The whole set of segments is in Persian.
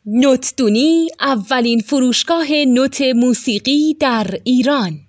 نوتدونی اولین فروشگاه نوت موسیقی در ایران.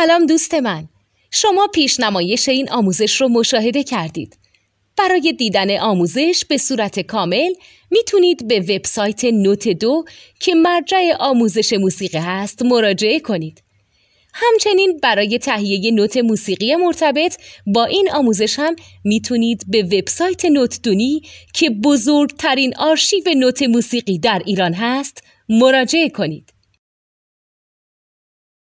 سلام دوست من، شما پیشنمایش این آموزش رو مشاهده کردید. برای دیدن آموزش به صورت کامل میتونید به وبسایت نوت 2 که مرجع آموزش موسیقی هست مراجعه کنید. همچنین برای تهیه نوت موسیقی مرتبط با این آموزش هم میتونید به وبسایت نوتدونی که بزرگترین آرشیو نوت موسیقی در ایران هست مراجعه کنید.